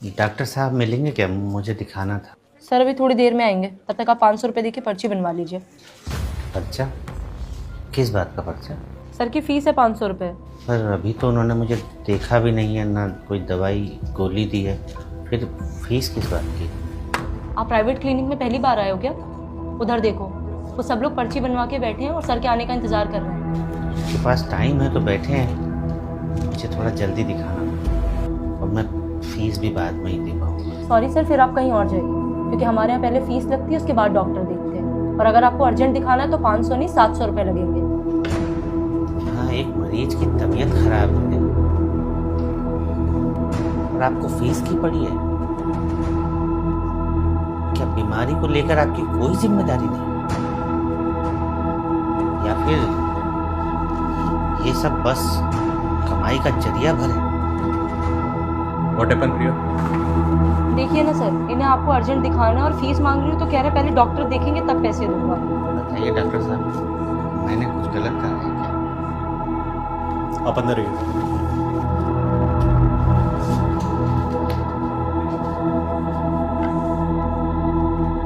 Doctor साहब मिलेंगे क्या? मुझे दिखाना था। सर अभी थोड़ी देर में आएंगे, तब तक आप 500 रुपये देके पर्ची बनवा लीजिए। पर्चा? किस बात का पर्चा? सर की फ़ीस है 500 रुपये। पर अभी तो उन्होंने मुझे देखा भी नहीं है, ना कोई दवाई गोली दी है, फिर फीस किस बात की? आप प्राइवेट क्लिनिक में पहली बार आए हो क्या? उधर देखो, वो सब लोग पर्ची बनवा के बैठे हैं और सर के आने का इंतज़ार कर रहे हैं। उनके पास टाइम है तो बैठे हैं, मुझे थोड़ा जल्दी दिखाना और मैं फीस भी बाद में ही दे पाऊँगा। सॉरी सर, फिर आप कहीं और जाइए, क्योंकि हमारे यहाँ पहले फ़ीस लगती है, उसके बाद डॉक्टर देखते हैं। और अगर आपको अर्जेंट दिखाना है तो 500 नहीं 700 रुपये लगेंगे। हाँ, एक मरीज की तबीयत खराब है और आपको फीस की पड़ी है? क्या बीमारी को लेकर आपकी कोई जिम्मेदारी नहीं, या फिर ये सब बस कमाई का जरिया भर है? व्हाट हैपन प्रिया? देखिए ना सर, इन्हें आपको अर्जेंट दिखाना है और फीस मांग रही हो तो कह रहे पहले डॉक्टर देखेंगे तब पैसे दूंगा। बताइए डॉक्टर साहब, मैंने कुछ गलत कहा है क्या? आप अंदर रहिए।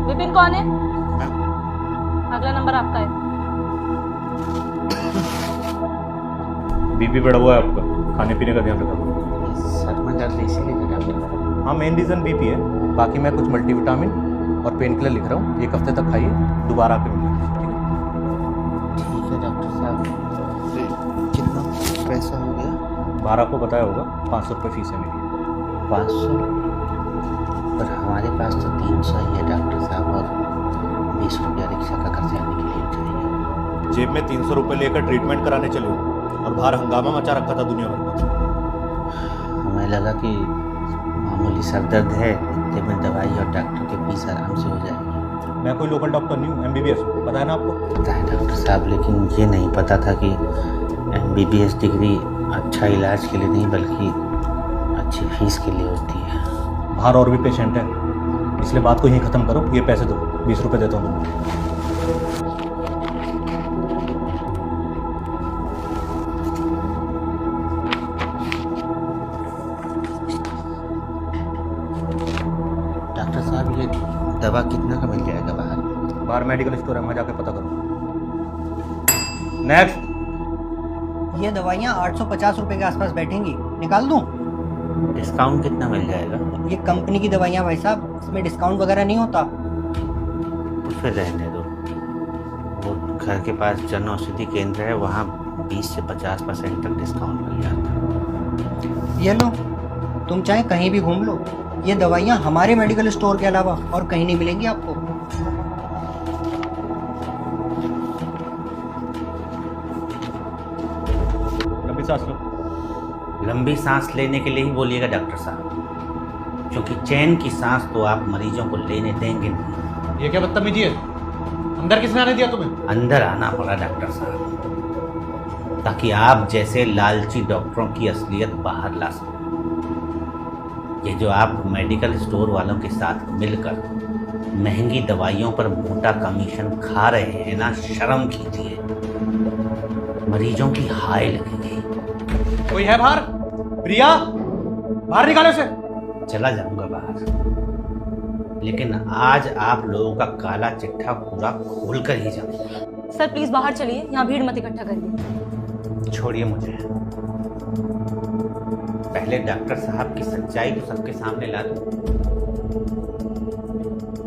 विपिन कौन है? अगला नंबर आपका है। बीपी बढ़ा हुआ है आपका, खाने पीने का ध्यान रखा। सर में दर्द इसीलिए था डॉक्टर? हाँ, मेन रीज़न बीपी है। बाकी मैं कुछ मल्टीविटामिन और पेन किलर लिख रहा हूँ, 1 हफ्ते तक खाइए, दोबारा आके मिलिए। ठीक है डॉक्टर साहब। कितना पैसा हो गया? 12 को बताया होगा, 500 रुपये फीस है मेरी। 500? पर हमारे पास तो 300 ही है डॉक्टर साहब, और 20 रुपया रिक्शा का खर्चा निकले चाहिए। जेब में 300 रुपये लेकर ट्रीटमेंट कराने चले हो और बाहर हंगामा मचा रखा था दुनिया भर का। हमें लगा कि मामूली सर दर्द है, इतने में दवाई और डॉक्टर के फीस आराम से हो जाएगी। मैं कोई लोकल डॉक्टर नहीं हूँ, MBBS पता है ना आपको? पता है डॉक्टर साहब, लेकिन ये नहीं पता था कि MBBS डिग्री अच्छा इलाज के लिए नहीं बल्कि अच्छी फीस के लिए होती है। बाहर और भी पेशेंट हैं, इसलिए बात को यहीं ख़त्म करो। ये पैसे दो, 20 रुपये देता हूँ तुमको। डॉक्टर साहब, ये दवा कितना का मिल जाएगा बाहर? बाहर मेडिकल स्टोर है, मैं जाके पता करूँ। नेक्स्ट। ये दवाइयाँ 850 रुपए के आसपास बैठेंगी, निकाल दूं? डिस्काउंट कितना मिल जाएगा? ये कंपनी की दवाइयाँ भाई साहब, इसमें डिस्काउंट वगैरह नहीं होता। तो फिर रहने दो। वो घर के पास जन औषधि केंद्र है, वहाँ 20 से 50% तक डिस्काउंट मिल जाता है। ये लो, तुम चाहे कहीं भी घूम लो, ये दवाइयाँ हमारे मेडिकल स्टोर के अलावा और कहीं नहीं मिलेंगी आपको। लंबी सांस लो। लंबी सांस लेने के लिए ही बोलिएगा डॉक्टर साहब, क्योंकि चैन की सांस तो आप मरीजों को लेने देंगे नहीं। ये क्या बदतमीजी है? अंदर किसने आने दिया तुम्हें? अंदर आना पड़ा डॉक्टर साहब, ताकि आप जैसे लालची डॉक्टरों की असलियत बाहर ला सकें। ये जो आप मेडिकल स्टोर वालों के साथ मिलकर महंगी दवाइयों पर मोटा कमीशन खा रहे हैं ना, शर्म कीजिए, मरीजों की हाय लगेगी। कोई है बाहर? प्रिया, बाहर निकालो इसे। चला जाऊंगा बाहर, लेकिन आज आप लोगों का काला चिट्ठा पूरा खोल कर ही जाऊंगा। सर प्लीज़ बाहर चलिए, यहाँ भीड़ मत इकट्ठा करिए। छोड़िए मुझे, पहले डॉक्टर साहब की सच्चाई तो सबके सामने ला दो।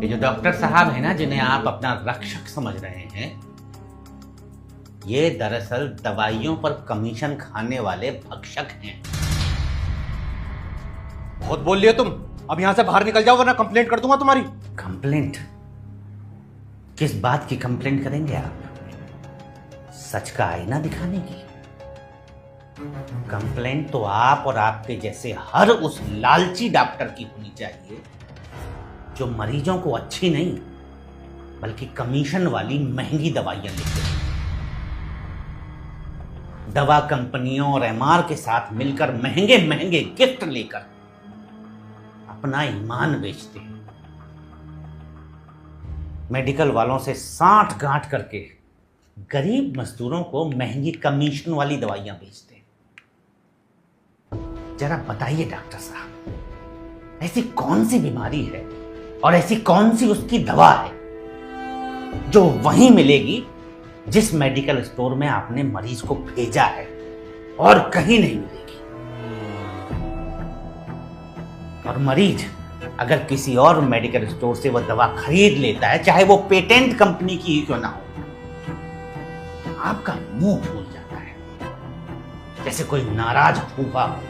ये जो डॉक्टर साहब है ना, जिन्हें आप अपना रक्षक समझ रहे हैं, ये दरअसल दवाइयों पर कमीशन खाने वाले भक्षक हैं। बहुत बोल लिए तुम, अब यहां से बाहर निकल जाओ वरना कंप्लेंट कर दूंगा तुम्हारी। कंप्लेंट? किस बात की कंप्लेंट करेंगे आप? सच का आईना दिखाने की? कंप्लेंट तो आप और आपके जैसे हर उस लालची डॉक्टर की होनी चाहिए जो मरीजों को अच्छी नहीं बल्कि कमीशन वाली महंगी दवाइयां लेते हैं। दवा कंपनियों और MR के साथ मिलकर महंगे महंगे गिफ्ट लेकर अपना ईमान बेचते हैं। मेडिकल वालों से साठ गांठ करके गरीब मजदूरों को महंगी कमीशन वाली दवाइयां बेचते हैं। जरा बताइए डॉक्टर साहब, ऐसी कौन सी बीमारी है और ऐसी कौन सी उसकी दवा है जो वहीं मिलेगी जिस मेडिकल स्टोर में आपने मरीज को भेजा है और कहीं नहीं मिलेगी। और मरीज अगर किसी और मेडिकल स्टोर से वो दवा खरीद लेता है, चाहे वो पेटेंट कंपनी की ही क्यों ना हो, आपका मुंह फूल जाता है जैसे कोई नाराज फूफा हो।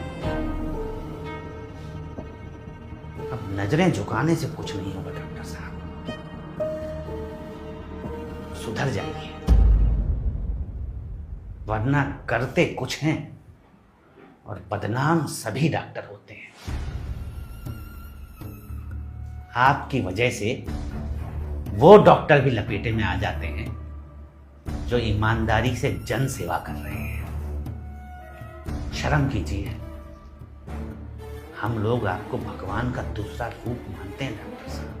अब नजरें झुकाने से कुछ नहीं होगा डॉक्टर साहब, सुधर जाइए, वरना करते कुछ हैं और बदनाम सभी डॉक्टर होते हैं। आपकी वजह से वो डॉक्टर भी लपेटे में आ जाते हैं जो ईमानदारी से जन सेवा कर रहे हैं। शर्म कीजिए, हम लोग आपको भगवान का दूसरा रूप मानते हैं डॉक्टर साहब।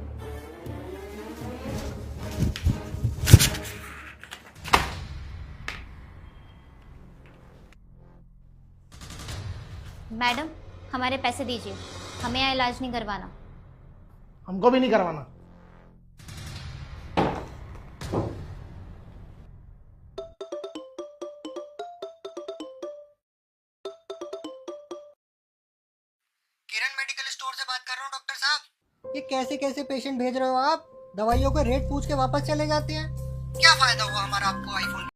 मैडम, हमारे पैसे दीजिए, हमें यहाँ इलाज नहीं करवाना। हमको भी नहीं करवाना। किरण मेडिकल स्टोर से बात कर रहा हूँ डॉक्टर साहब। ये कैसे कैसे पेशेंट भेज रहे हो आप? दवाइयों का रेट पूछ के वापस चले जाते हैं। क्या फायदा हुआ हमारा आपको आईफोन